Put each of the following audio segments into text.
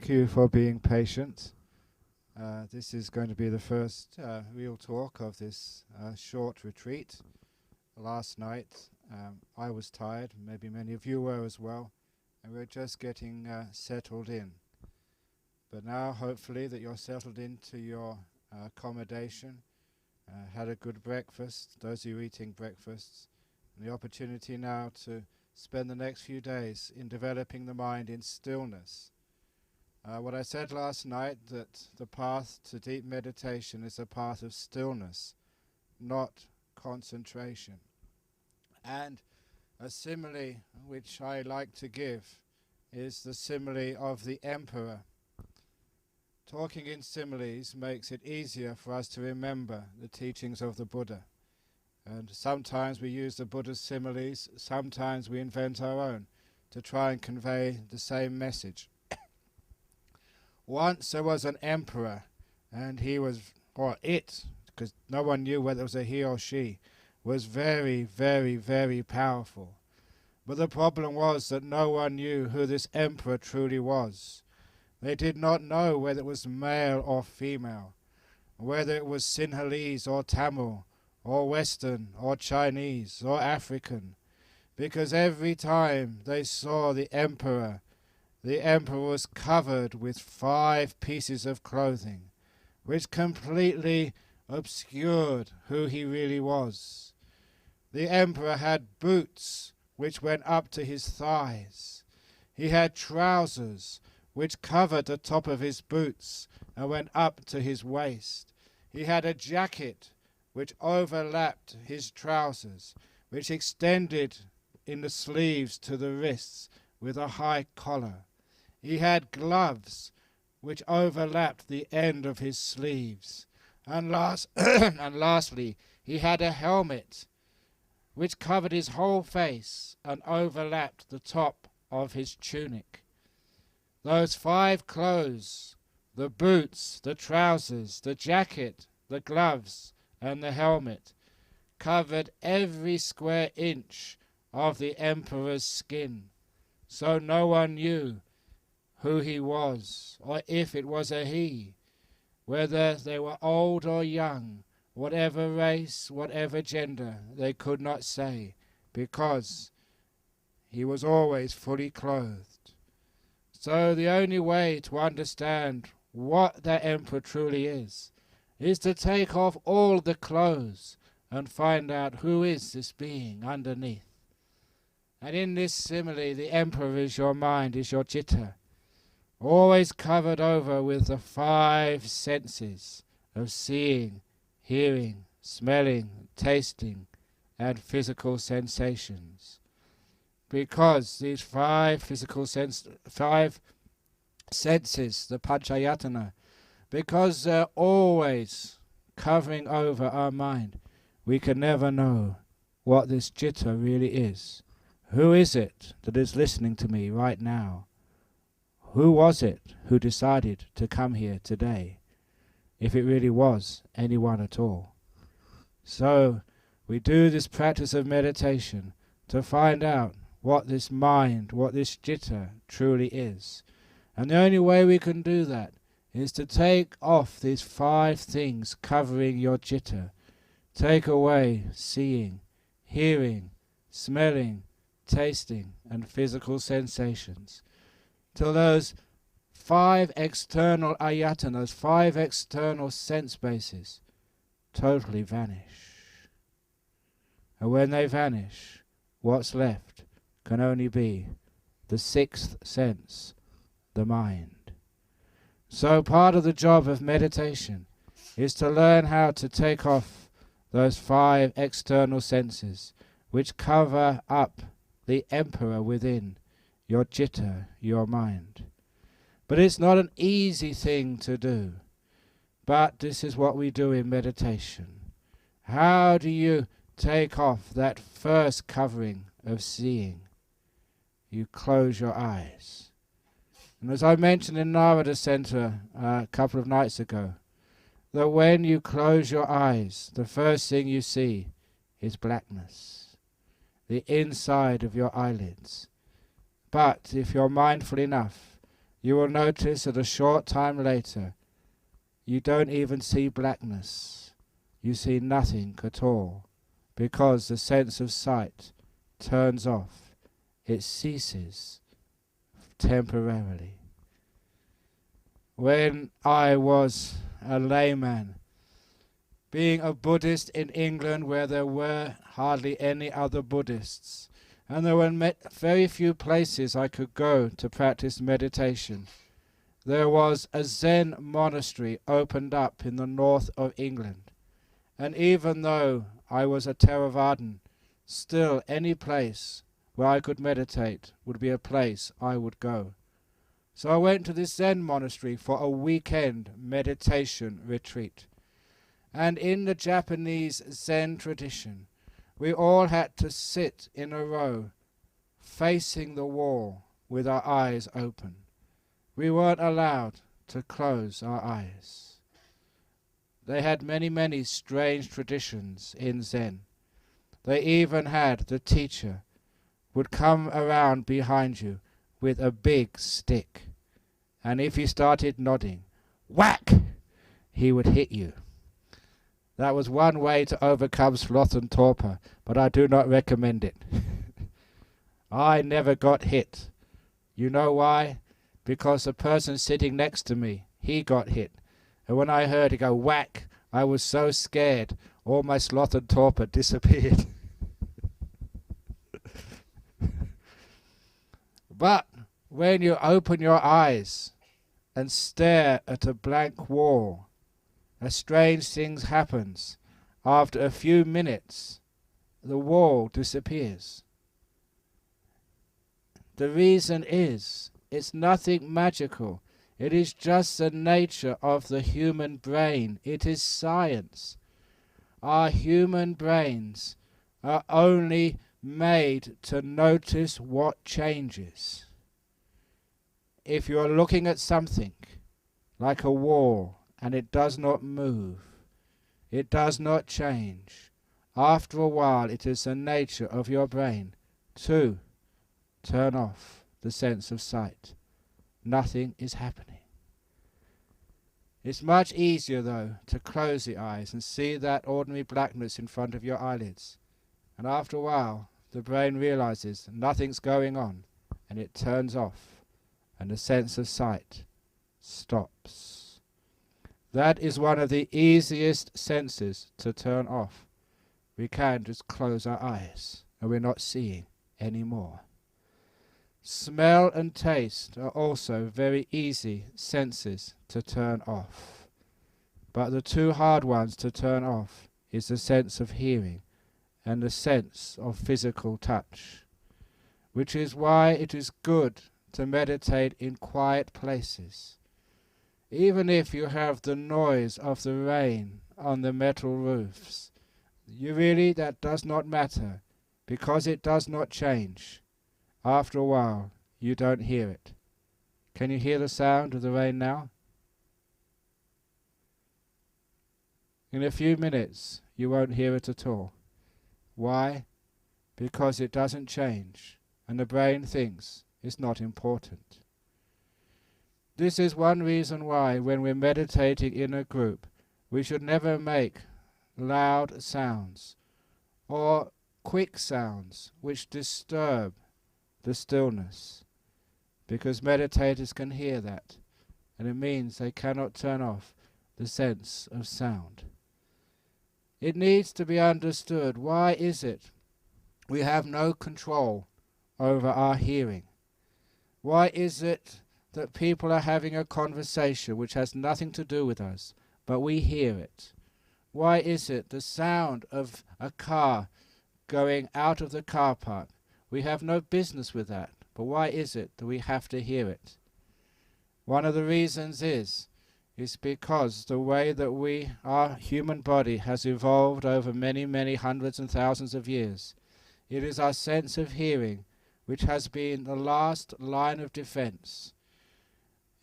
Thank you for being patient. This is going to be the first real talk of this short retreat. Last night I was tired, maybe many of you were as well, and we're just getting settled in. But now hopefully that you're settled into your accommodation, had a good breakfast, those of you eating breakfasts, and the opportunity now to spend the next few days in developing the mind in stillness. What I said last night, that the path to deep meditation is a path of stillness, not concentration. And a simile which I like to give is the simile of the emperor. Talking in similes makes it easier for us to remember the teachings of the Buddha. And sometimes we use the Buddha's similes, sometimes we invent our own to try and convey the same message. Once there was an emperor, and he was, or it, because no one knew whether it was a he or she, was very, very, very powerful. But the problem was that no one knew who this emperor truly was. They did not know whether it was male or female, whether it was Sinhalese or Tamil, or Western, or Chinese, or African, because every time they saw the emperor was covered with 5 pieces of clothing, which completely obscured who he really was. The emperor had boots which went up to his thighs. He had trousers which covered the top of his boots and went up to his waist. He had a jacket which overlapped his trousers, which extended in the sleeves to the wrists with a high collar. He had gloves which overlapped the end of his sleeves. And lastly, he had a helmet which covered his whole face and overlapped the top of his tunic. Those 5 clothes, the boots, the trousers, the jacket, the gloves, and the helmet, covered every square inch of the emperor's skin, so no one knew who he was, or if it was a he, whether they were old or young, whatever race, whatever gender, they could not say, because he was always fully clothed. So the only way to understand what that emperor truly is to take off all the clothes and find out who is this being underneath. And in this simile, the emperor is your mind, is your citta, always covered over with the 5 senses of seeing, hearing, smelling, tasting, and physical sensations. Because these 5 senses, the panchayatana, because they're always covering over our mind, we can never know what this citta really is. Who is it that is listening to me right now? Who was it who decided to come here today, if it really was anyone at all? So we do this practice of meditation to find out what this mind, what this citta truly is. And the only way we can do that is to take off these 5 things covering your citta. Take away seeing, hearing, smelling, tasting, and physical sensations, till those 5 external ayatanas, 5 external sense bases, totally vanish. And when they vanish, what's left can only be the 6th sense, the mind. So part of the job of meditation is to learn how to take off those 5 external senses which cover up the emperor within, your citta, your mind. But it's not an easy thing to do. But this is what we do in meditation. How do you take off that first covering of seeing? You close your eyes. And as I mentioned in Narada Center a couple of nights ago, that when you close your eyes, the first thing you see is blackness, the inside of your eyelids. But if you're mindful enough, you will notice that a short time later you don't even see blackness. You see nothing at all, because the sense of sight turns off. It ceases temporarily. When I was a layman, being a Buddhist in England where there were hardly any other Buddhists, and there were very few places I could go to practice meditation, there was a Zen monastery opened up in the north of England. And even though I was a Theravadan, still any place where I could meditate would be a place I would go. So I went to this Zen monastery for a weekend meditation retreat. And in the Japanese Zen tradition, we all had to sit in a row, facing the wall with our eyes open. We weren't allowed to close our eyes. They had many, many strange traditions in Zen. They even had the teacher would come around behind you with a big stick, and if you started nodding, whack, he would hit you. That was one way to overcome sloth and torpor, but I do not recommend it. I never got hit. You know why? Because the person sitting next to me, he got hit. And when I heard it go whack, I was so scared, all my sloth and torpor disappeared. But when you open your eyes and stare at a blank wall, a strange thing happens. After a few minutes, the wall disappears. The reason is, it's nothing magical. It is just the nature of the human brain. It is science. Our human brains are only made to notice what changes. If you are looking at something like a wall and it does not move, it does not change, after a while it is the nature of your brain to turn off the sense of sight. Nothing is happening. It's much easier, though, to close the eyes and see that ordinary blackness in front of your eyelids. And after a while, the brain realizes nothing's going on, and it turns off, and the sense of sight stops. That is one of the easiest senses to turn off. We can just close our eyes, and we're not seeing anymore. Smell and taste are also very easy senses to turn off. But the two hard ones to turn off is the sense of hearing and the sense of physical touch, which is why it is good to meditate in quiet places. Even if you have the noise of the rain on the metal roofs, that does not matter, because it does not change. After a while, you don't hear it. Can you hear the sound of the rain now? In a few minutes, you won't hear it at all. Why? Because it doesn't change, and the brain thinks it's not important. This is one reason why, when we're meditating in a group, we should never make loud sounds or quick sounds which disturb the stillness, because meditators can hear that, and it means they cannot turn off the sense of sound. It needs to be understood, why is it we have no control over our hearing? Why is it that people are having a conversation which has nothing to do with us, but we hear it? Why is it the sound of a car going out of the car park, we have no business with that, but why is it that we have to hear it? One of the reasons is because the way that our human body has evolved over many, many hundreds and thousands of years, it is our sense of hearing which has been the last line of defense.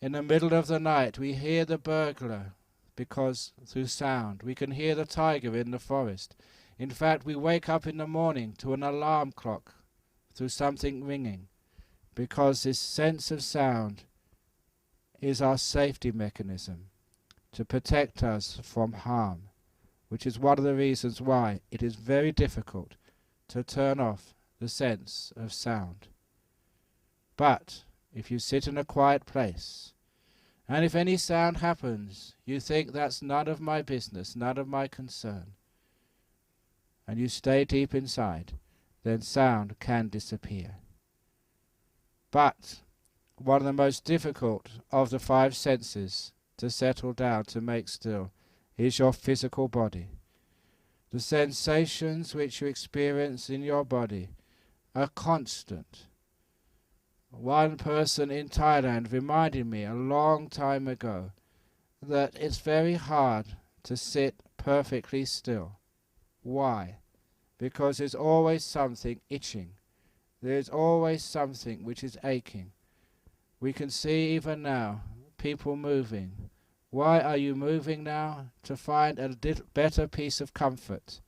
In the middle of the night we hear the burglar, because through sound we can hear the tiger in the forest. In fact, we wake up in the morning to an alarm clock through something ringing, because this sense of sound is our safety mechanism to protect us from harm, which is one of the reasons why it is very difficult to turn off the sense of sound. But if you sit in a quiet place, and if any sound happens, you think that's none of my business, none of my concern, and you stay deep inside, then sound can disappear. But one of the most difficult of the five senses to settle down, to make still, is your physical body. The sensations which you experience in your body are constant. One person in Thailand reminded me a long time ago that it's very hard to sit perfectly still. Why? Because there's always something itching. There's always something which is aching. We can see even now people moving. Why are you moving now? To find a better piece of comfort.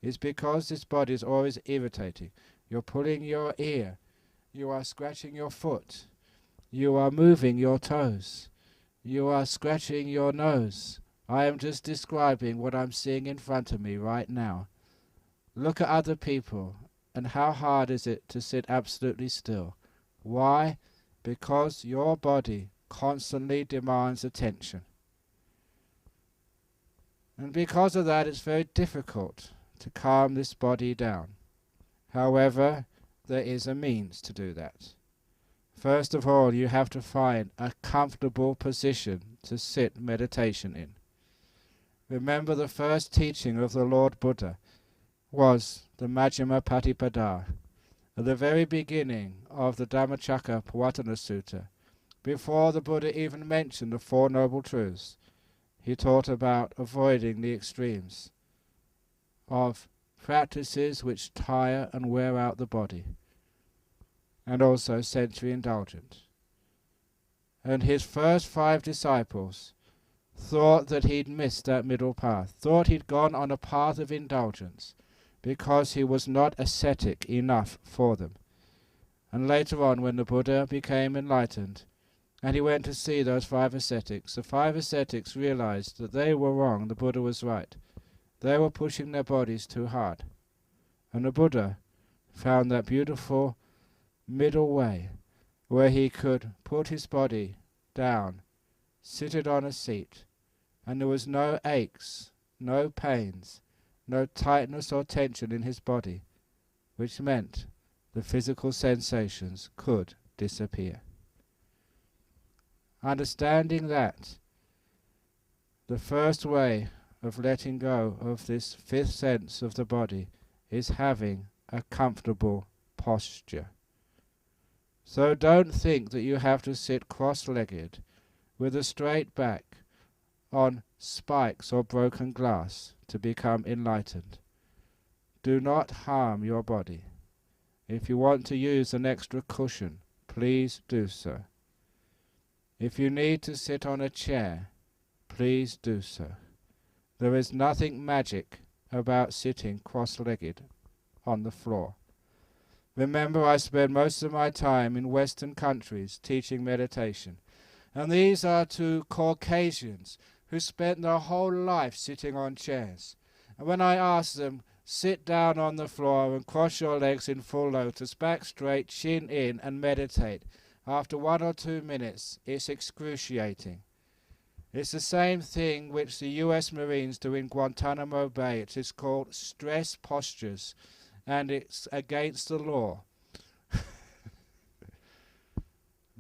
It's because this body is always irritating. You're pulling your ear. You are scratching your foot. You are moving your toes. You are scratching your nose. I am just describing what I'm seeing in front of me right now. Look at other people, and how hard is it to sit absolutely still? Why? Because your body constantly demands attention. And because of that, it's very difficult to calm this body down. However, there is a means to do that. First of all, you have to find a comfortable position to sit meditation in. Remember, the first teaching of the Lord Buddha was the Majjhima Patipada. At the very beginning of the Dhammacakkappavattana Sutta, before the Buddha even mentioned the Four Noble Truths, he taught about avoiding the extremes of practices which tire and wear out the body, and also sensory indulgence. And his first 5 disciples thought that he'd missed that middle path, thought he'd gone on a path of indulgence, because he was not ascetic enough for them. And later on, when the Buddha became enlightened, and he went to see those 5 ascetics, the 5 ascetics realized that they were wrong, the Buddha was right. They were pushing their bodies too hard. And the Buddha found that beautiful middle way where he could put his body down, sit it on a seat, and there was no aches, no pains, no tightness or tension in his body, which meant the physical sensations could disappear. Understanding that, the first way of letting go of this 5th sense of the body is having a comfortable posture. So don't think that you have to sit cross-legged with a straight back on spikes or broken glass to become enlightened. Do not harm your body. If you want to use an extra cushion, please do so. If you need to sit on a chair, please do so. There is nothing magic about sitting cross-legged on the floor. Remember, I spend most of my time in Western countries teaching meditation, and these are 2 Caucasians who spent their whole life sitting on chairs. And when I ask them, sit down on the floor and cross your legs in full lotus, back straight, chin in, and meditate, after 1 or 2 minutes, it's excruciating. It's the same thing which the US Marines do in Guantanamo Bay. It is called stress postures, and it's against the law.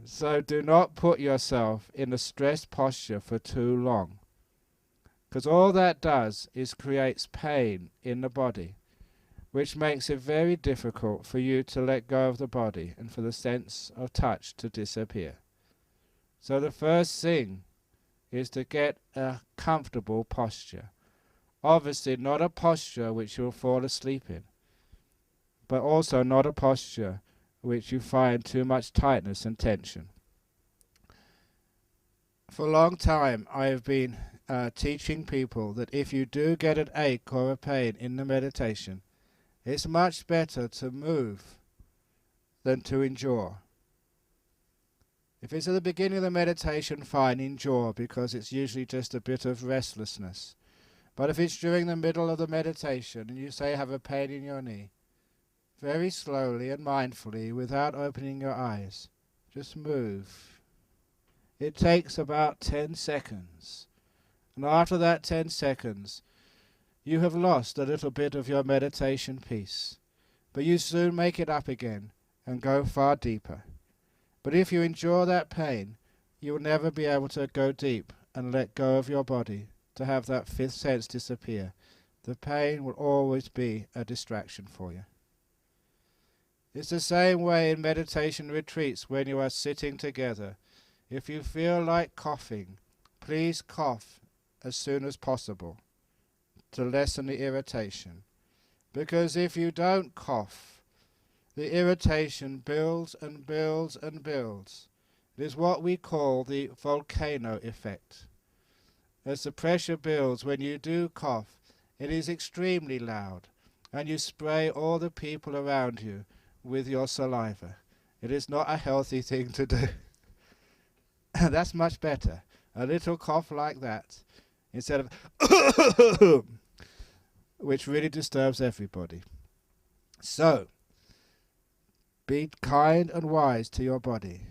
So do not put yourself in a stress posture for too long, because all that does is creates pain in the body, which makes it very difficult for you to let go of the body and for the sense of touch to disappear. So the first thing is to get a comfortable posture. Obviously not a posture which you'll fall asleep in, but also not a posture which you find too much tightness and tension. For a long time I have been teaching people that if you do get an ache or a pain in the meditation, it's much better to move than to endure. If it's at the beginning of the meditation, fine, endure, because it's usually just a bit of restlessness. But if it's during the middle of the meditation and you say you have a pain in your knee, very slowly and mindfully, without opening your eyes, just move. It takes about 10 seconds. And after that 10 seconds, you have lost a little bit of your meditation peace. But you soon make it up again and go far deeper. But if you endure that pain, you will never be able to go deep and let go of your body, to have that fifth sense disappear. The pain will always be a distraction for you. It's the same way in meditation retreats when you are sitting together. If you feel like coughing, please cough as soon as possible to lessen the irritation. Because if you don't cough, the irritation builds and builds and builds. It is what we call the volcano effect. As the pressure builds, when you do cough, it is extremely loud, and you spray all the people around you with your saliva. It is not a healthy thing to do. That's much better. A little cough like that, instead of which really disturbs everybody. So, be kind and wise to your body,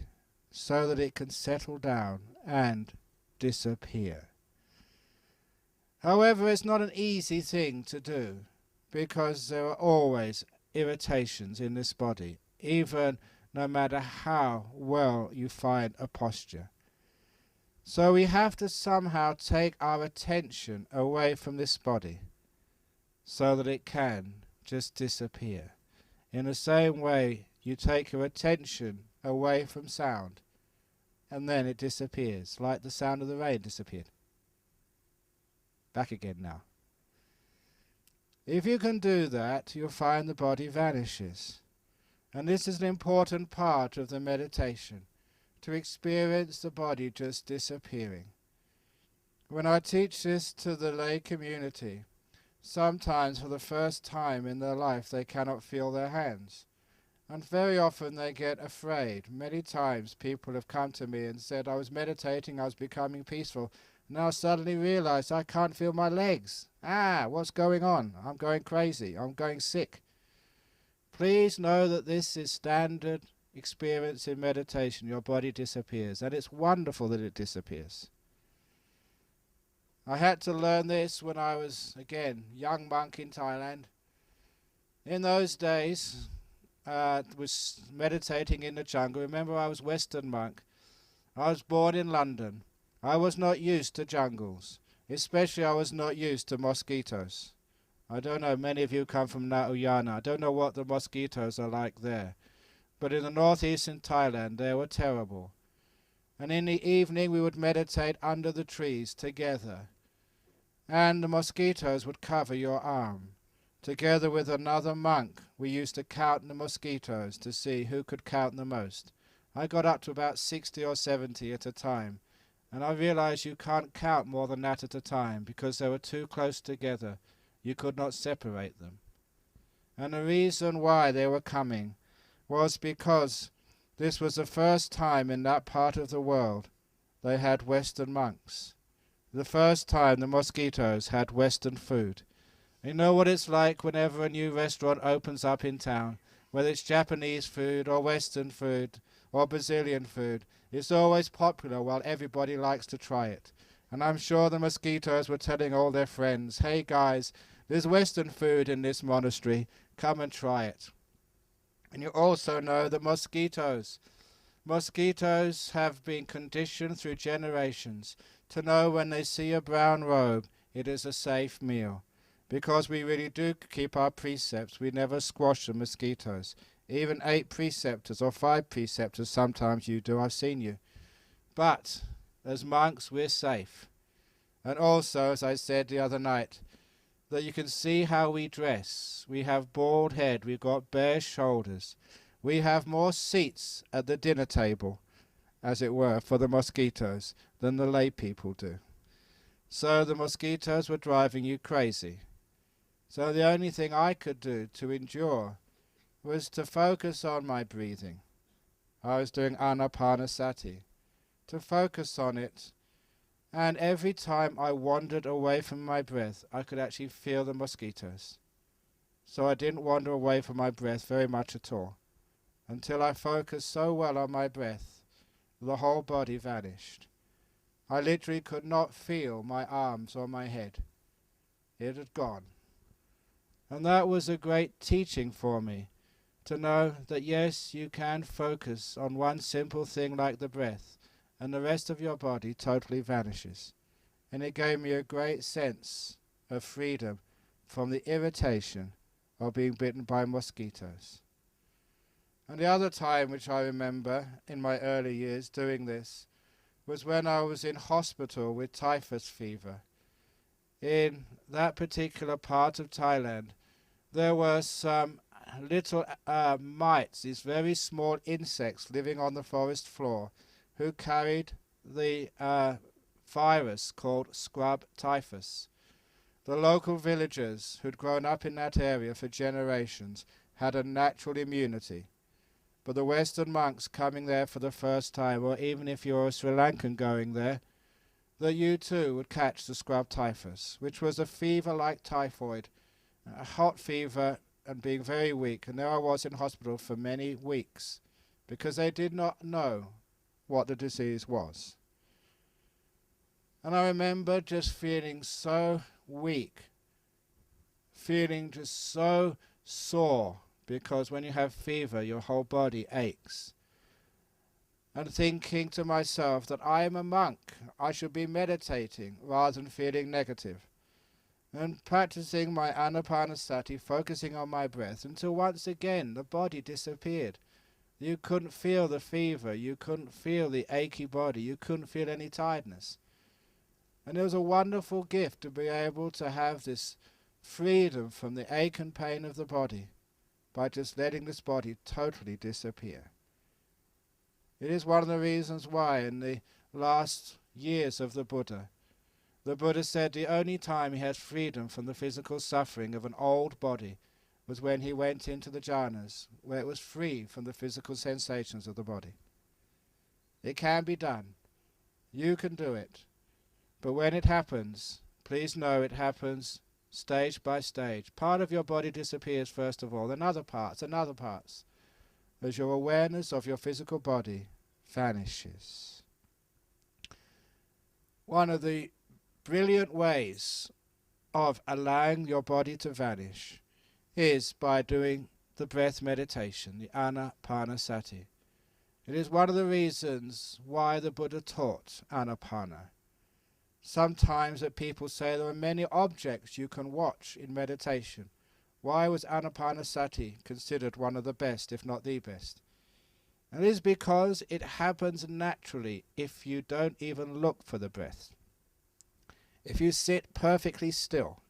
so that it can settle down and disappear. However, it's not an easy thing to do, because there are always irritations in this body, even no matter how well you find a posture. So we have to somehow take our attention away from this body, so that it can just disappear. In the same way, you take your attention away from sound, and then it disappears, like the sound of the rain disappeared. Back again now. If you can do that, you'll find the body vanishes. And this is an important part of the meditation, to experience the body just disappearing. When I teach this to the lay community, sometimes for the first time in their life they cannot feel their hands. And very often they get afraid. Many times people have come to me and said, I was meditating, I was becoming peaceful. Now I suddenly realize I can't feel my legs. What's going on? I'm going crazy. I'm going sick. Please know that this is standard experience in meditation. Your body disappears, and it's wonderful that it disappears. I had to learn this when I was, again, young monk in Thailand. In those days, was meditating in the jungle. Remember, I was Western monk. I was born in London. I was not used to jungles. Especially I was not used to mosquitoes. I don't know, many of you come from Nauyana. I don't know what the mosquitoes are like there. But in the northeastern Thailand, they were terrible. And in the evening we would meditate under the trees together. And the mosquitoes would cover your arm. Together with another monk, we used to count the mosquitoes to see who could count the most. I got up to about 60 or 70 at a time. And I realized you can't count more than that at a time, because they were too close together. You could not separate them. And the reason why they were coming was because this was the first time in that part of the world they had Western monks. The first time the mosquitoes had Western food. You know what it's like whenever a new restaurant opens up in town, whether it's Japanese food or Western food or Brazilian food. It's always popular while everybody likes to try it. And I'm sure the mosquitoes were telling all their friends, hey guys, there's Western food in this monastery, come and try it. And you also know that mosquitoes have been conditioned through generations to know when they see a brown robe, it is a safe meal. Because we really do keep our precepts, we never squash the mosquitoes. Even 8 preceptors or 5 preceptors, sometimes you do, I've seen you. But as monks, we're safe. And also, as I said the other night, that you can see how we dress. We have bald head, we've got bare shoulders. We have more seats at the dinner table, as it were, for the mosquitoes than the lay people do. So the mosquitoes were driving you crazy. So the only thing I could do to endure was to focus on my breathing. I was doing anapanasati, to focus on it, and every time I wandered away from my breath, I could actually feel the mosquitoes. So I didn't wander away from my breath very much at all, until I focused so well on my breath, the whole body vanished. I literally could not feel my arms or my head. It had gone. And that was a great teaching for me, to know that yes, you can focus on one simple thing like the breath, and the rest of your body totally vanishes. And it gave me a great sense of freedom from the irritation of being bitten by mosquitoes. And the other time which I remember in my early years doing this was when I was in hospital with typhus fever. In that particular part of Thailand, there were some little mites, these very small insects living on the forest floor, who carried the virus called scrub typhus. The local villagers who'd grown up in that area for generations had a natural immunity. But the Western monks coming there for the first time, or even if you're a Sri Lankan going there, that you too would catch the scrub typhus, which was a fever like typhoid, a hot fever and being very weak. And there I was in hospital for many weeks because they did not know what the disease was. And I remember just feeling so weak, feeling just so sore, because when you have fever, your whole body aches. And thinking to myself that I am a monk, I should be meditating rather than feeling negative. And practicing my anapanasati, focusing on my breath, until once again the body disappeared. You couldn't feel the fever, you couldn't feel the achy body, you couldn't feel any tiredness. And it was a wonderful gift to be able to have this freedom from the ache and pain of the body by just letting this body totally disappear. It is one of the reasons why in the last years of the Buddha said the only time he had freedom from the physical suffering of an old body was when he went into the jhanas, where it was free from the physical sensations of the body. It can be done. You can do it. But when it happens, please know it happens stage by stage. Part of your body disappears first of all, then other parts, as your awareness of your physical body vanishes. One of the brilliant ways of allowing your body to vanish is by doing the breath meditation, the anapanasati. It is one of the reasons why the Buddha taught anapana. Sometimes that people say there are many objects you can watch in meditation. Why was anapanasati considered one of the best, if not the best? And it is because it happens naturally if you don't even look for the breath. If you sit perfectly still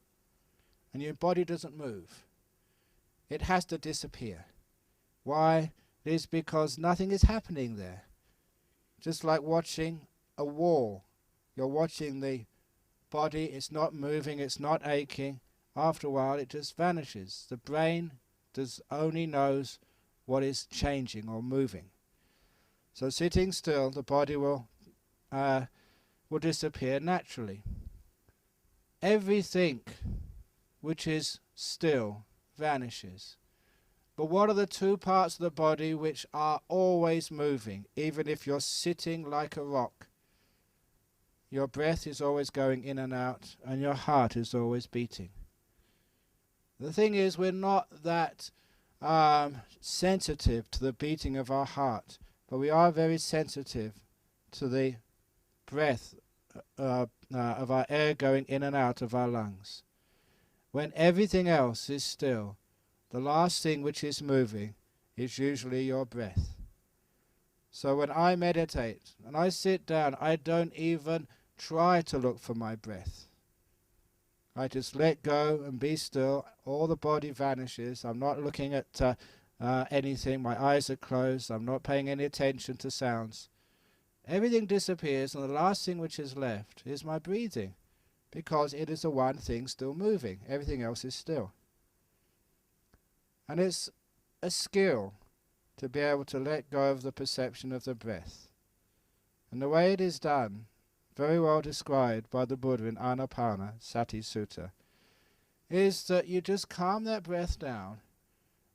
and your body doesn't move, it has to disappear. Why? It is because nothing is happening there. Just like watching a wall. You're watching the body, it's not moving, it's not aching. After a while it just vanishes. The brain only knows what is changing or moving. So sitting still, the body will disappear naturally. Everything which is still vanishes. But what are the two parts of the body which are always moving, even if you're sitting like a rock? Your breath is always going in and out, and your heart is always beating. The thing is, we're not that sensitive to the beating of our heart, but we are very sensitive to the breath of our air going in and out of our lungs. When everything else is still, the last thing which is moving is usually your breath. So when I meditate and I sit down, I don't even try to look for my breath. I just let go and be still. All the body vanishes. I'm not looking at anything. My eyes are closed. I'm not paying any attention to sounds. Everything disappears, and the last thing which is left is my breathing, because it is the one thing still moving. Everything else is still. And it's a skill to be able to let go of the perception of the breath. And the way it is done, very well described by the Buddha in Anapana Sati Sutta, is that you just calm that breath down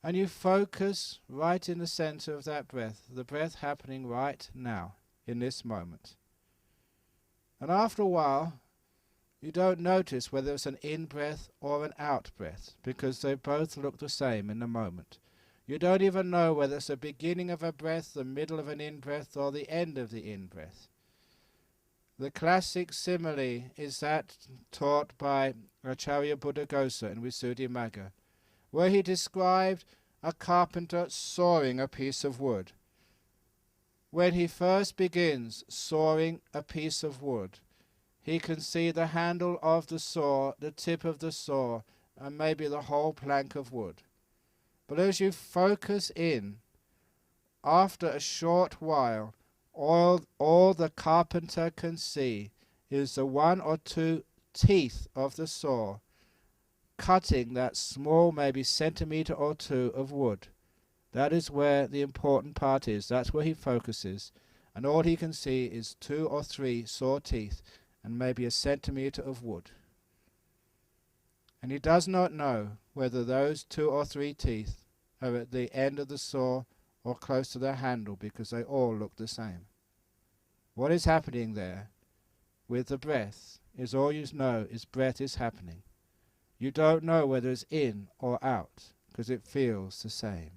and you focus right in the center of that breath, the breath happening right now, in this moment. And after a while, you don't notice whether it's an in-breath or an out-breath, because they both look the same in the moment. You don't even know whether it's the beginning of a breath, the middle of an in-breath, or the end of the in-breath. The classic simile is that taught by Acharya Buddhaghosa in Visuddhimagga, where he described a carpenter sawing a piece of wood. When he first begins sawing a piece of wood, he can see the handle of the saw, the tip of the saw, and maybe the whole plank of wood. But as you focus in, after a short while, all the carpenter can see is the one or two teeth of the saw cutting that small, maybe centimeter or two of wood. That is where the important part is. That's where he focuses. And all he can see is 2 or 3 saw teeth and maybe a centimeter of wood. And he does not know whether those 2 or 3 teeth are at the end of the saw or close to the handle, because they all look the same. What is happening there with the breath is all you know is breath is happening. You don't know whether it's in or out, because it feels the same.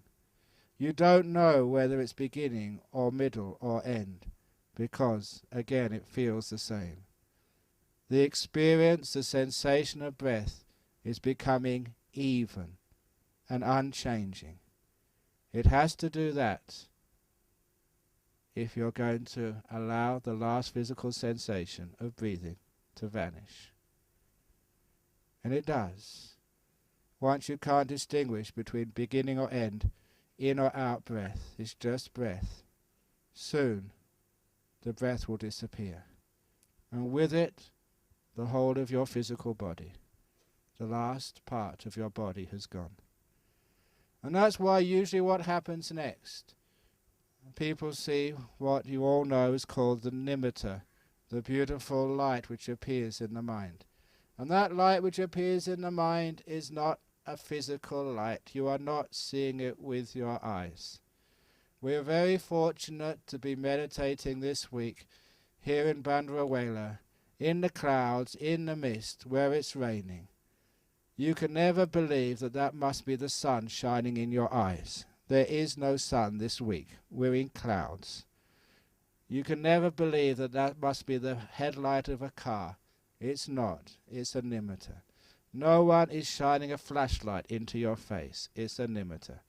You don't know whether it's beginning or middle or end, because, again, it feels the same. The experience, the sensation of breath is becoming even and unchanging. It has to do that if you're going to allow the last physical sensation of breathing to vanish. And it does. Once you can't distinguish between beginning or end, in or out breath, it's just breath. Soon the breath will disappear. And with it, the whole of your physical body. The last part of your body has gone. And that's why usually what happens next, people see what you all know is called the nimitta, the beautiful light which appears in the mind. And that light which appears in the mind is not a physical light. You are not seeing it with your eyes. We are very fortunate to be meditating this week here in Bandarawela, in the clouds, in the mist, where it's raining. You can never believe that that must be the sun shining in your eyes. There is no sun this week. We're in clouds. You can never believe that that must be the headlight of a car. It's not. It's a nimitta. No one is shining a flashlight into your face. It's a nimitta.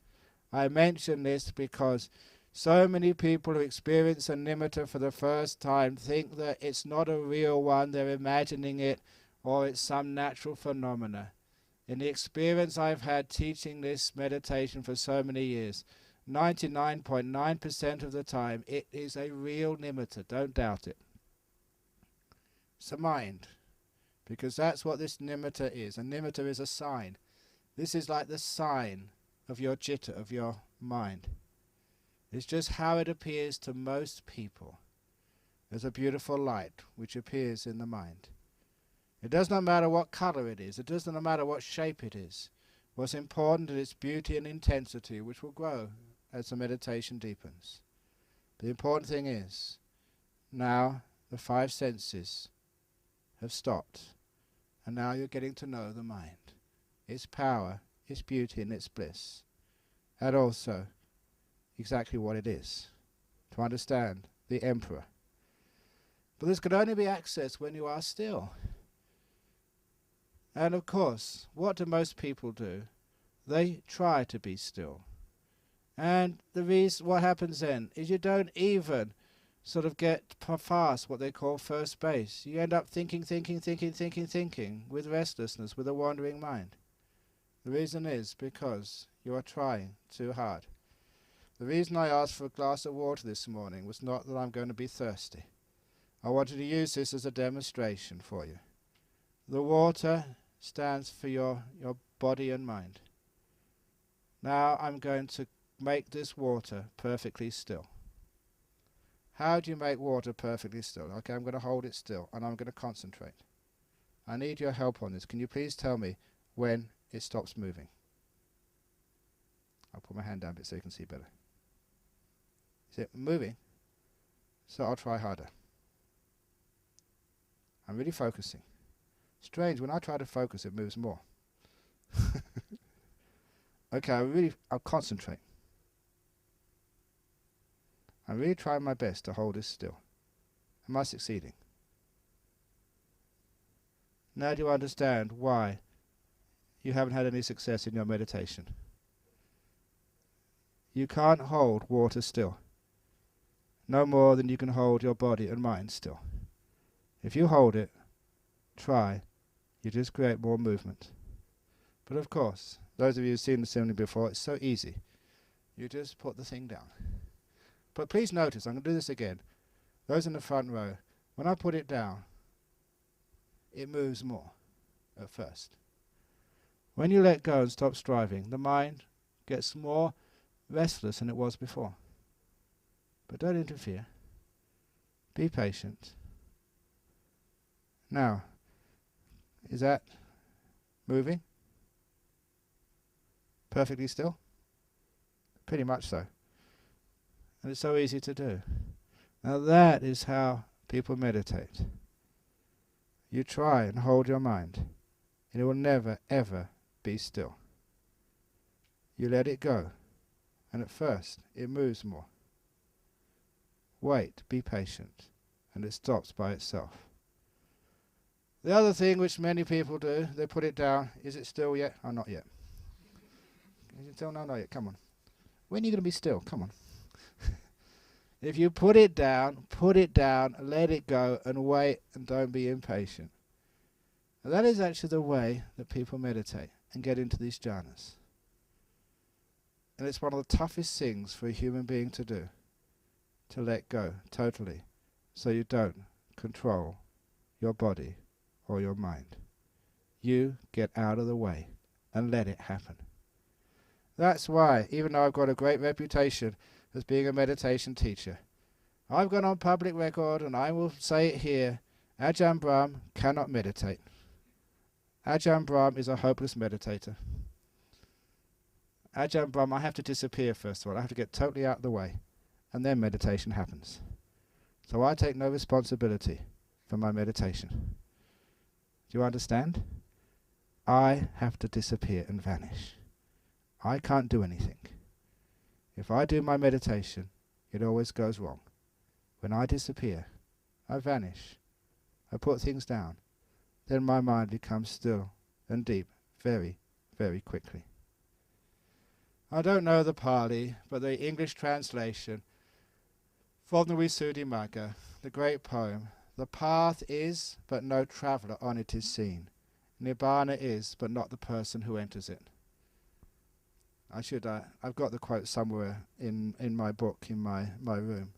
I mention this because so many people who experience a nimitta for the first time think that it's not a real one, they're imagining it, or it's some natural phenomena. In the experience I've had teaching this meditation for so many years, 99.9% of the time it is a real nimitta. Don't doubt it. It's a mind, because that's what this nimitta is. A nimitta is a sign. This is like the sign of your citta, of your mind. It's just how it appears to most people as a beautiful light which appears in the mind. It does not matter what color it is. It does not matter what shape it is. What's important is its beauty and intensity, which will grow as the meditation deepens. The important thing is, now the 5 senses have stopped, and now you're getting to know the mind, its power, its beauty, and its bliss, and also exactly what it is, to understand the emperor. But this can only be accessed when you are still. And of course, what do most people do? They try to be still. And the reason what happens then is you don't even sort of get past what they call first base. You end up thinking with restlessness, with a wandering mind. The reason is because you are trying too hard. The reason I asked for a glass of water this morning was not that I'm going to be thirsty. I wanted to use this as a demonstration for you. The water stands for your body and mind. Now I'm going to make this water perfectly still? How do you make water perfectly still? Okay, I'm going to hold it still and I'm going to concentrate. I need your help on this. Can you please tell me when it stops moving? I'll put my hand down a bit so you can see better. Is it moving? So I'll try harder. I'm really focusing. Strange, when I try to focus it moves more. Okay, I'll concentrate. I'm really trying my best to hold this still. Am I succeeding? Now do you understand why you haven't had any success in your meditation? You can't hold water still, no more than you can hold your body and mind still. If you hold it, try, you just create more movement. But of course, those of you who've seen the ceremony before, it's so easy. You just put the thing down. But please notice, I'm going to do this again. Those in the front row, when I put it down, it moves more at first. When you let go and stop striving, the mind gets more restless than it was before. But don't interfere. Be patient. Now, is that moving? Perfectly still? Pretty much so. And it's so easy to do. Now that is how people meditate. You try and hold your mind, and it will never, ever be still. You let it go, and at first it moves more. Wait, be patient, and it stops by itself. The other thing which many people do, they put it down. Is it still yet? Oh, not yet. Is it still? No, not yet. Come on. When are you going to be still? Come on. If you put it down, let it go, and wait, and don't be impatient. And that is actually the way that people meditate and get into these jhanas. And it's one of the toughest things for a human being to do, to let go totally, so you don't control your body or your mind. You get out of the way and let it happen. That's why, even though I've got a great reputation as being a meditation teacher, I've gone on public record, and I will say it here, Ajahn Brahm cannot meditate. Ajahn Brahm is a hopeless meditator. Ajahn Brahm, I have to disappear first of all. I have to get totally out of the way, and then meditation happens. So I take no responsibility for my meditation. Do you understand? I have to disappear and vanish. I can't do anything. If I do my meditation, it always goes wrong. When I disappear, I vanish. I put things down. Then my mind becomes still and deep very, very quickly. I don't know the Pali, but the English translation from the Visuddhimagga, the great poem, the path is, but no traveller on it is seen. Nibbana is, but not the person who enters it. I've got the quote somewhere in my book, in my room.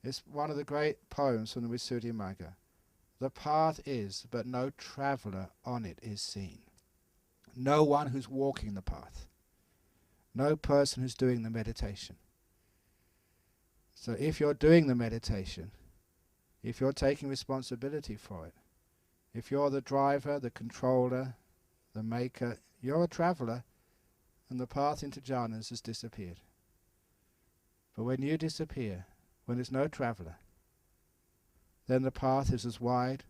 It's one of the great poems from the Visuddhimagga. The path is, but no traveller on it is seen. No one who's walking the path. No person who's doing the meditation. So if you're doing the meditation, if you're taking responsibility for it, if you're the driver, the controller, the maker, you're a traveller, and the path into jhanas has disappeared. But when you disappear, when there's no traveller, then the path is as wide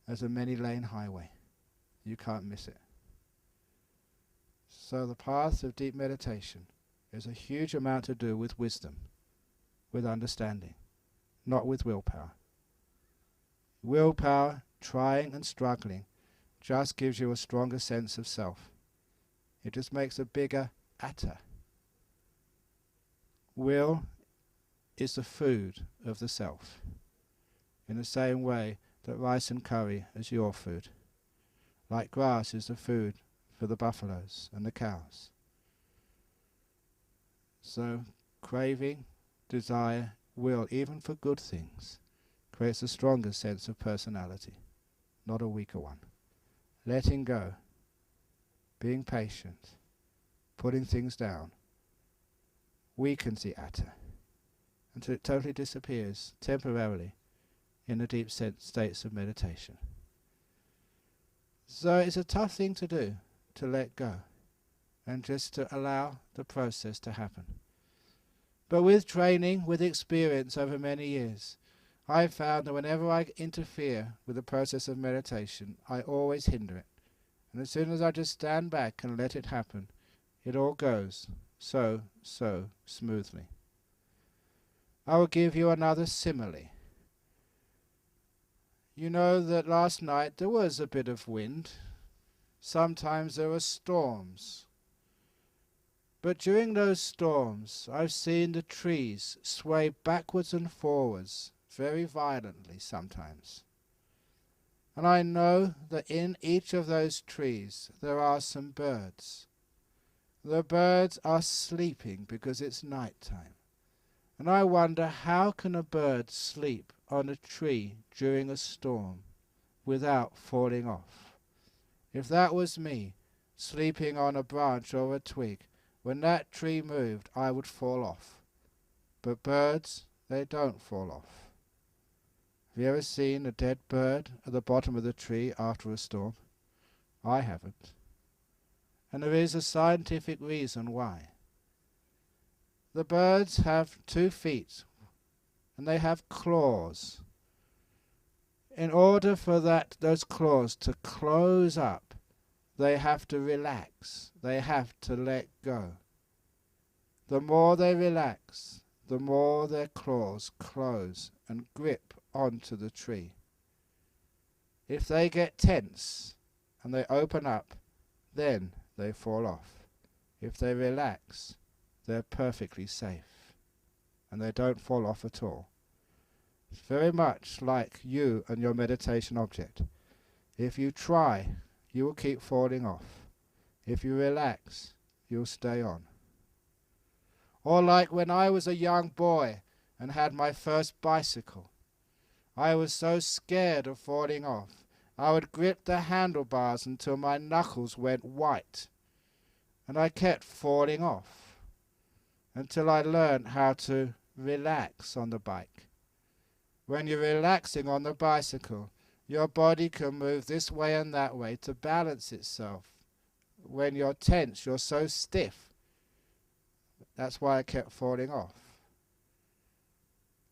as a many-lane highway. You can't miss it. So the path of deep meditation is a huge amount to do with wisdom, with understanding, not with willpower. Willpower, trying and struggling, just gives you a stronger sense of self. It just makes a bigger atta. Will is the food of the self, in the same way that rice and curry is your food, like grass is the food for the buffaloes and the cows. So craving, desire, will, even for good things, creates a stronger sense of personality, not a weaker one. Letting go, being patient, putting things down, weakens the atta until it totally disappears temporarily in the deep states of meditation. So it's a tough thing to do, to let go and just to allow the process to happen. But with training, with experience over many years, I found that whenever I interfere with the process of meditation, I always hinder it. And as soon as I just stand back and let it happen, it all goes so smoothly. I will give you another simile. You know that last night there was a bit of wind. Sometimes there were storms. But during those storms, I've seen the trees sway backwards and forwards very violently sometimes. And I know that in each of those trees there are some birds. The birds are sleeping because it's night time. And I wonder, how can a bird sleep on a tree during a storm without falling off? If that was me, sleeping on a branch or a twig, when that tree moved, I would fall off. But birds, they don't fall off. Have you ever seen a dead bird at the bottom of the tree after a storm? I haven't. And there is a scientific reason why. The birds have 2 feet, and they have claws. In order for those claws to close up, they have to relax. They have to let go. The more they relax, the more their claws close and grip onto the tree. If they get tense and they open up, then they fall off. If they relax, they're perfectly safe and they don't fall off at all. It's very much like you and your meditation object. If you try, you will keep falling off. If you relax, you'll stay on. Or like when I was a young boy and had my first bicycle. I was so scared of falling off. I would grip the handlebars until my knuckles went white. And I kept falling off until I learned how to relax on the bike. When you're relaxing on the bicycle, your body can move this way and that way to balance itself. When you're tense, you're so stiff. That's why I kept falling off.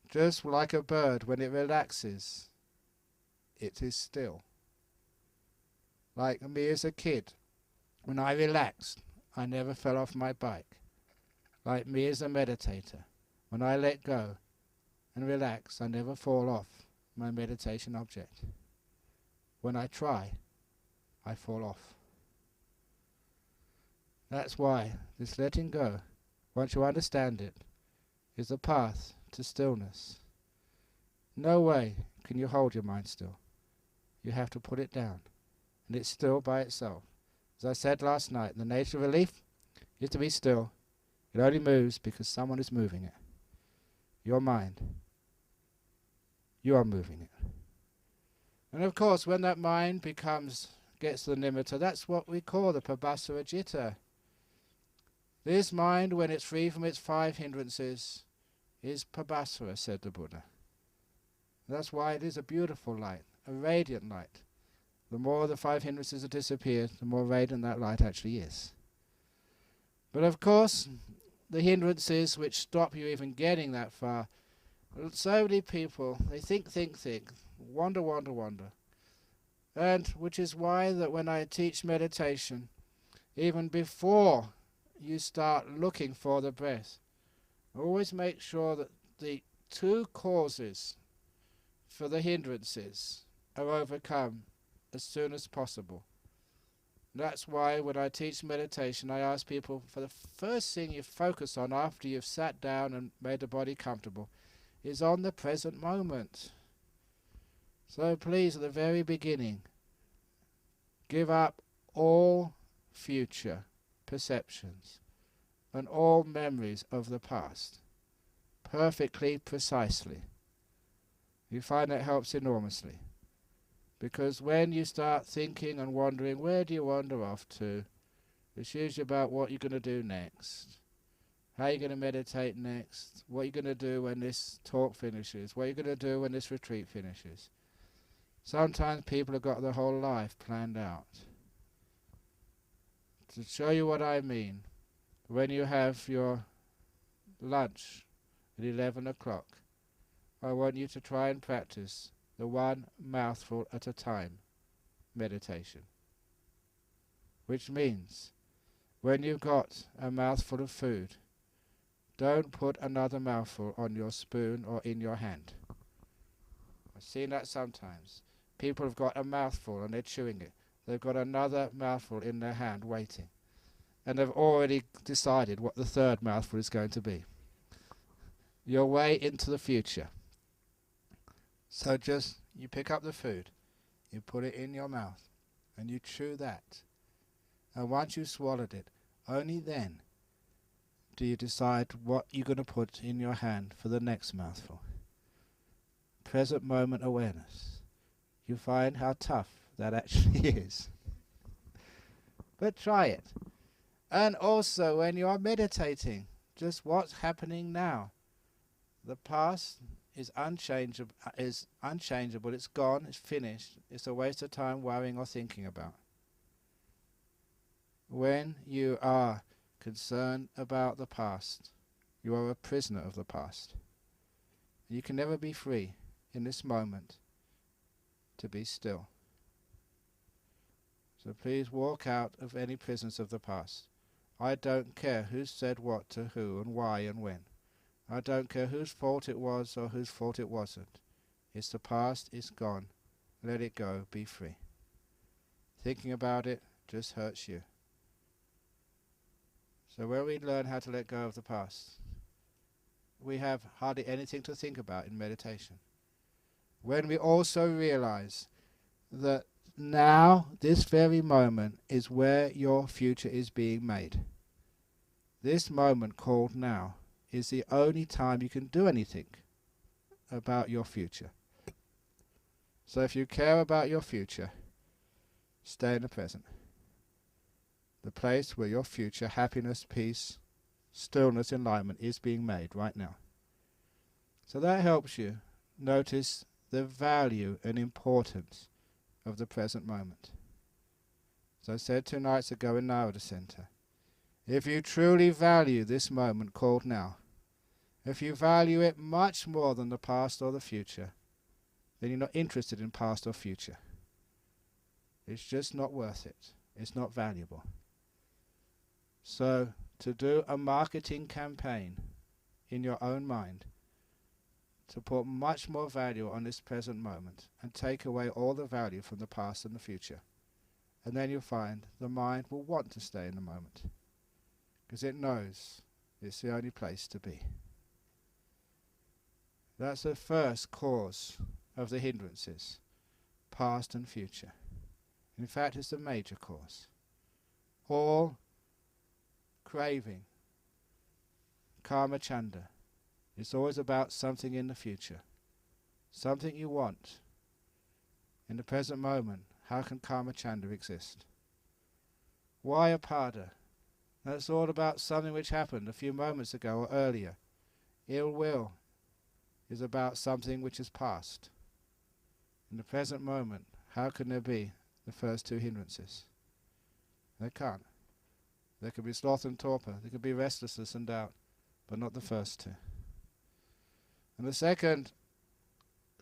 Just like a bird, when it relaxes, it is still. Like me as a kid, when I relaxed, I never fell off my bike. Like me as a meditator, when I let go and relax, I never fall off my meditation object. When I try, I fall off. That's why this letting go, once you understand it, is the path to stillness. No way can you hold your mind still. You have to put it down, and it's still by itself. As I said last night, the nature of a leaf is to be still. It only moves because someone is moving it. Your mind. You are moving it. And of course, when that mind gets the nimitta, that's what we call the pabhasara citta. This mind, when it's free from its 5 hindrances, is pabhasara, said the Buddha. That's why it is a beautiful light, a radiant light. The more the 5 hindrances have disappeared, the more radiant that light actually is. But of course, the hindrances which stop you even getting that far, so many people, they think, wander. And which is why that when I teach meditation, even before you start looking for the breath, always make sure that the 2 causes for the hindrances are overcome as soon as possible. That's why when I teach meditation, I ask people, for the first thing you focus on after you've sat down and made the body comfortable is on the present moment. So please, at the very beginning, give up all future perceptions and all memories of the past, perfectly precisely. You find that helps enormously. Because when you start thinking and wondering, where do you wander off to? It's usually about what you're going to do next. How are you going to meditate next? What are you going to do when this talk finishes? What are you going to do when this retreat finishes? Sometimes people have got their whole life planned out. To show you what I mean, when you have your lunch at 11 o'clock, I want you to try and practice the one mouthful at a time meditation. Which means, when you've got a mouthful of food, don't put another mouthful on your spoon or in your hand. I've seen that sometimes. People have got a mouthful and they're chewing it. They've got another mouthful in their hand waiting. And they've already decided what the third mouthful is going to be. You're way into the future. So just, you pick up the food, you put it in your mouth, and you chew that. And once you've swallowed it, only then do you decide what you're going to put in your hand for the next mouthful. Present moment awareness. You find how tough that actually is. But try it. And also when you are meditating, just what's happening now. The past is unchangeable, it's gone, it's finished. It's a waste of time worrying or thinking about. When you are concerned about the past, you are a prisoner of the past. You can never be free in this moment to be still. So please walk out of any prisons of the past. I don't care who said what to who and why and when. I don't care whose fault it was or whose fault it wasn't. It's the past, it's gone. Let it go, be free. Thinking about it just hurts you. So when we learn how to let go of the past, we have hardly anything to think about in meditation. When we also realize that now, this very moment, is where your future is being made. This moment called now is the only time you can do anything about your future. So if you care about your future, stay in the present. The place where your future happiness, peace, stillness, enlightenment is being made right now. So that helps you notice the value and importance of the present moment. As I said 2 nights ago in Mawatha Center, if you truly value this moment called now, if you value it much more than the past or the future, then you're not interested in past or future. It's just not worth it. It's not valuable. So to do a marketing campaign in your own mind, to put much more value on this present moment and take away all the value from the past and the future. And then you'll find the mind will want to stay in the moment because it knows it's the only place to be. That's the first cause of the hindrances, past and future. In fact, it's the major cause. All craving, karma chanda, it's always about something in the future, something you want. In the present moment, how can karma chanda exist? Vyapada, that's all about something which happened a few moments ago or earlier. Ill will is about something which is past. In the present moment, how can there be the first 2 hindrances? There can't. There could be sloth and torpor, there could be restlessness and doubt, but not the first 2. And the second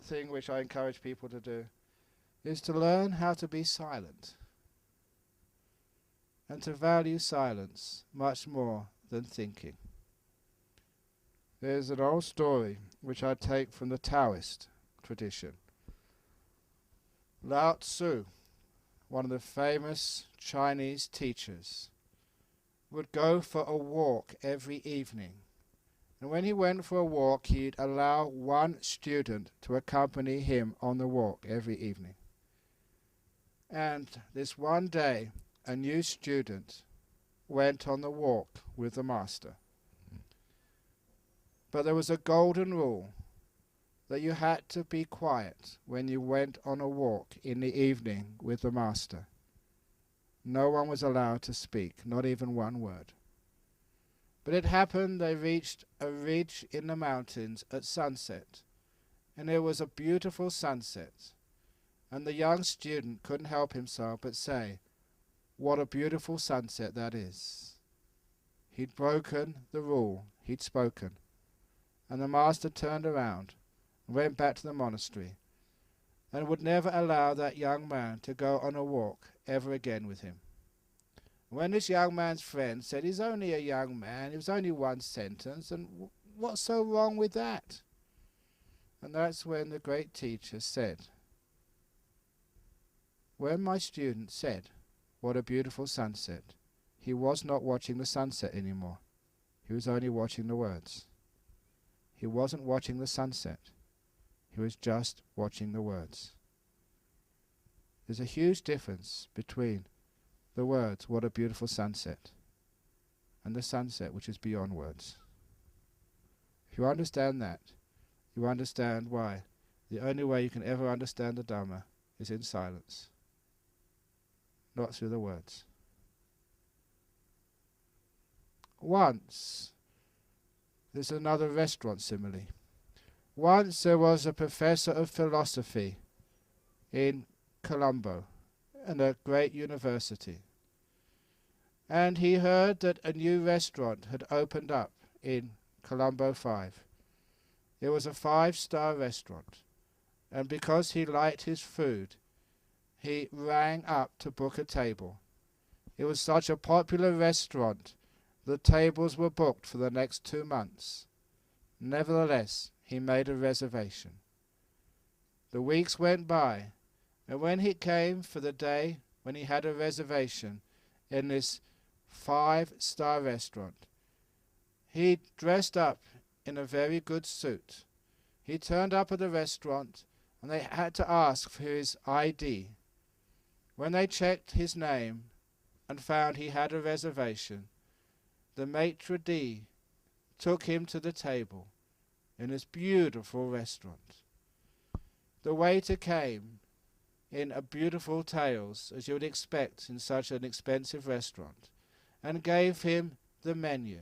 thing which I encourage people to do is to learn how to be silent and to value silence much more than thinking. There's an old story which I take from the Taoist tradition. Lao Tzu, one of the famous Chinese teachers, would go for a walk every evening. And when he went for a walk, he'd allow one student to accompany him on the walk every evening. And this one day, a new student went on the walk with the master. But there was a golden rule that you had to be quiet when you went on a walk in the evening with the master. No one was allowed to speak, not even one word. But it happened they reached a ridge in the mountains at sunset, and it was a beautiful sunset, and the young student couldn't help himself but say, "What a beautiful sunset that is." He'd broken the rule he'd spoken, and the master turned around and went back to the monastery, and would never allow that young man to go on a walk ever again with him. When this young man's friend said, "He's only a young man, it was only one sentence, and what's so wrong with that?" And that's when the great teacher said, "When my student said, 'What a beautiful sunset,' he was not watching the sunset anymore. He was only watching the words. He wasn't watching the sunset. He was just watching the words." There's a huge difference between the words, "What a beautiful sunset," and the sunset which is beyond words. If you understand that, you understand why the only way you can ever understand the Dhamma is in silence, not through the words. Once, there's another restaurant simile. Once there was a professor of philosophy in Colombo, in a great university, and he heard that a new restaurant had opened up in Colombo 5. It was a 5-star restaurant, and because he liked his food, he rang up to book a table. It was such a popular restaurant, the tables were booked for the next 2 months. Nevertheless, he made a reservation. The weeks went by, and when he came for the day when he had a reservation in this 5-star restaurant, he dressed up in a very good suit. He turned up at the restaurant, and they had to ask for his ID. When they checked his name and found he had a reservation, the maitre d' took him to the table in this beautiful restaurant. The waiter came in a beautiful tails, as you would expect in such an expensive restaurant, and gave him the menu.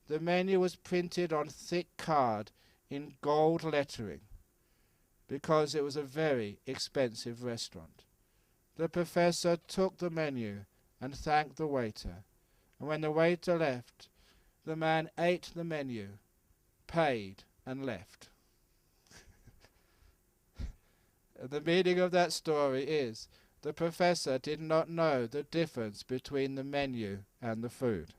The menu was printed on thick card in gold lettering, because it was a very expensive restaurant. The professor took the menu and thanked the waiter, and when the waiter left, the man ate the menu, paid, and left. The meaning of that story is the professor did not know the difference between the menu and the food.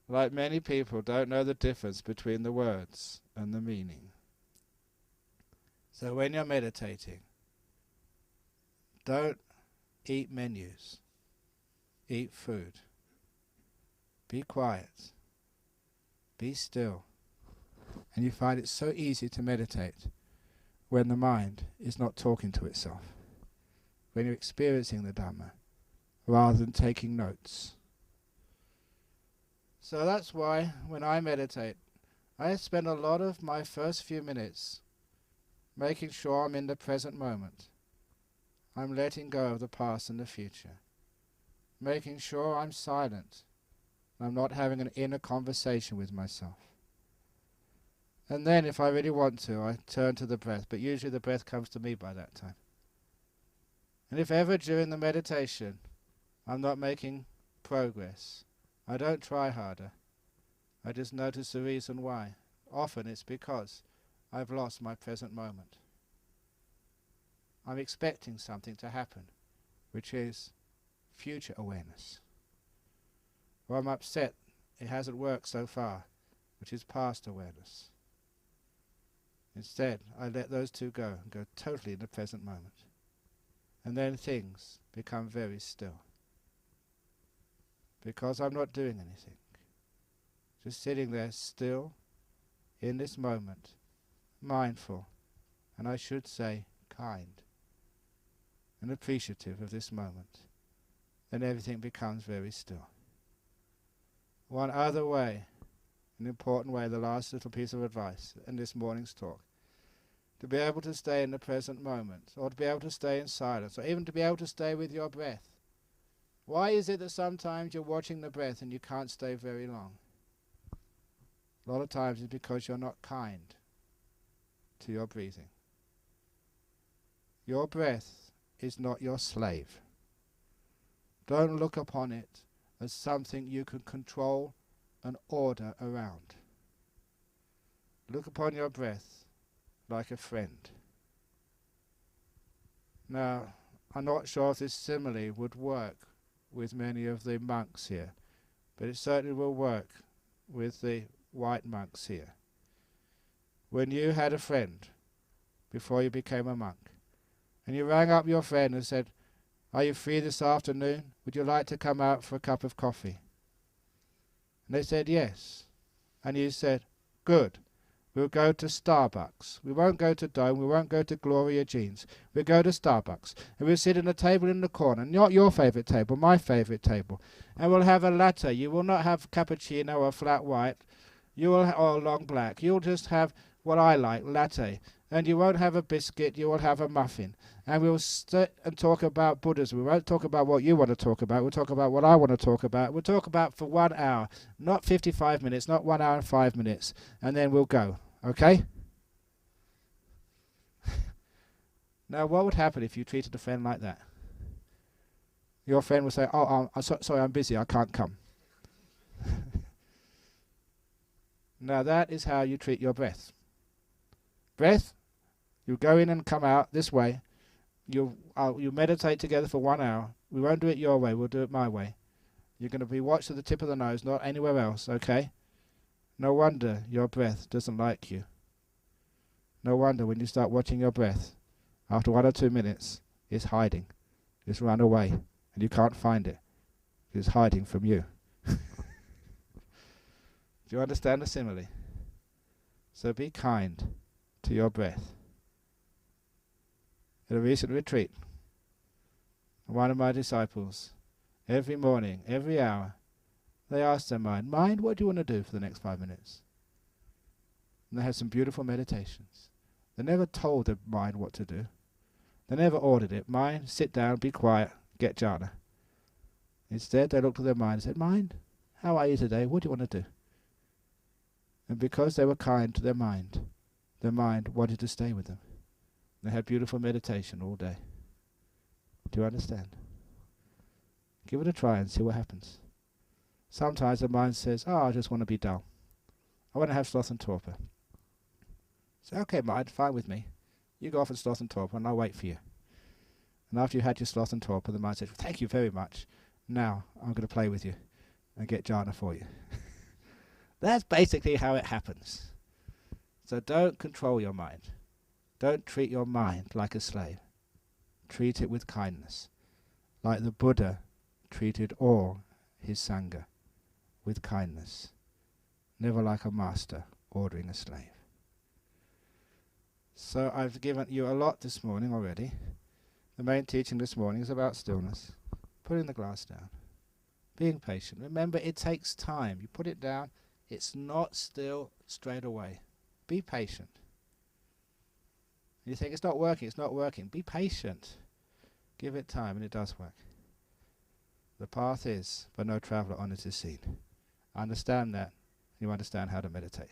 Like many people don't know the difference between the words and the meaning. So when you're meditating, don't eat menus. Eat food. Be quiet. Be still. And you find it so easy to meditate when the mind is not talking to itself, when you're experiencing the Dhamma rather than taking notes. So that's why when I meditate, I spend a lot of my first few minutes making sure I'm in the present moment. I'm letting go of the past and the future, making sure I'm silent, I'm not having an inner conversation with myself. And then if I really want to, I turn to the breath, but usually the breath comes to me by that time. And if ever during the meditation I'm not making progress, I don't try harder. I just notice the reason why. Often it's because I've lost my present moment. I'm expecting something to happen, which is future awareness. Or I'm upset it hasn't worked so far, which is past awareness. Instead, I let those two go and go totally in the present moment. And then things become very still. Because I'm not doing anything. Just sitting there still, in this moment, mindful, and I should say kind, and appreciative of this moment. Then everything becomes very still. One other way, an important way, the last little piece of advice in this morning's talk, to be able to stay in the present moment, or to be able to stay in silence, or even to be able to stay with your breath. Why is it that sometimes you're watching the breath and you can't stay very long? A lot of times it's because you're not kind to your breathing. Your breath is not your slave. Don't look upon it as something you can control and order around. Look upon your breath like a friend. Now, I'm not sure if this simile would work with many of the monks here, but it certainly will work with the white monks here. When you had a friend before you became a monk, and you rang up your friend and said, "Are you free this afternoon? Would you like to come out for a cup of coffee?" And they said yes. And you said, "Good. We'll go to Starbucks. We won't go to Dome. We won't go to Gloria Jean's. We'll go to Starbucks. And we'll sit at a table in the corner. Not your favourite table, my favourite table. And we'll have a latte. You will not have cappuccino or flat white. You will or long black. You'll just have what I like, latte. And you won't have a biscuit. You will have a muffin. And we'll sit and talk about Buddhism. We won't talk about what you want to talk about. We'll talk about what I want to talk about. We'll talk about for 1 hour, not 55 minutes, not 1 hour and 5 minutes. And then we'll go. Okay? Now, what would happen if you treated a friend like that? Your friend would say, "Oh, sorry, I'm busy. I can't come." Now, that is how you treat your breath. Breath, you go in and come out this way. You meditate together for 1 hour. We won't do it your way. We'll do it my way. You're going to be watched at the tip of the nose, not anywhere else, okay? No wonder your breath doesn't like you. No wonder when you start watching your breath, after 1 or 2 minutes, it's hiding. It's run away, and you can't find it. It's hiding from you. Do you understand the simile? So be kind to your breath. At a recent retreat, one of my disciples, every morning, every hour, they asked their mind, what do you want to do for the next 5 minutes? And they had some beautiful meditations. They never told their mind what to do. They never ordered it. Mind, sit down, be quiet, get jhana. Instead, they looked at their mind and said, "Mind, how are you today? What do you want to do?" And because they were kind to their mind wanted to stay with them. They had beautiful meditation all day. Do you understand? Give it a try and see what happens. Sometimes the mind says, I just want to be dull. I want to have sloth and torpor. Say, okay, mind, fine with me. You go off and sloth and torpor and I'll wait for you. And after you've had your sloth and torpor, the mind says, thank you very much. Now I'm going to play with you and get jhana for you. That's basically how it happens. So don't control your mind. Don't treat your mind like a slave. Treat it with kindness, like the Buddha treated all his Sangha, with kindness, never like a master ordering a slave. So I've given you a lot this morning already. The main teaching this morning is about stillness, putting the glass down, being patient. Remember, it takes time. You put it down, it's not still straight away. Be patient. You think it's not working. Be patient. Give it time and it does work. The path is, but no traveller on it is seen. Understand that, and you understand how to meditate.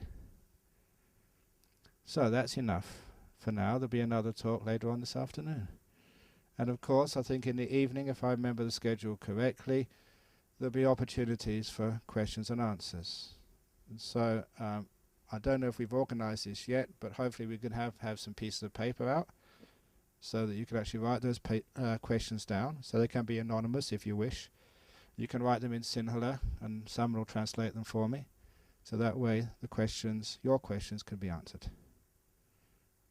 So that's enough for now. There'll be another talk later on this afternoon. And of course, I think in the evening, if I remember the schedule correctly, there'll be opportunities for questions and answers. And so I don't know if we've organised this yet, but hopefully we can have some pieces of paper out so that you can actually write those questions down, so they can be anonymous if you wish. You can write them in Sinhala and someone will translate them for me, so that way your questions can be answered.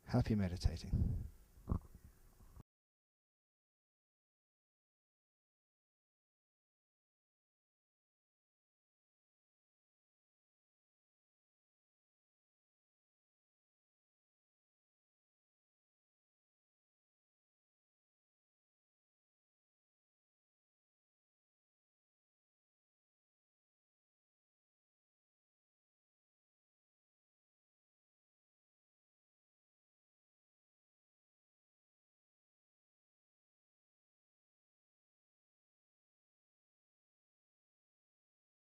Happy meditating.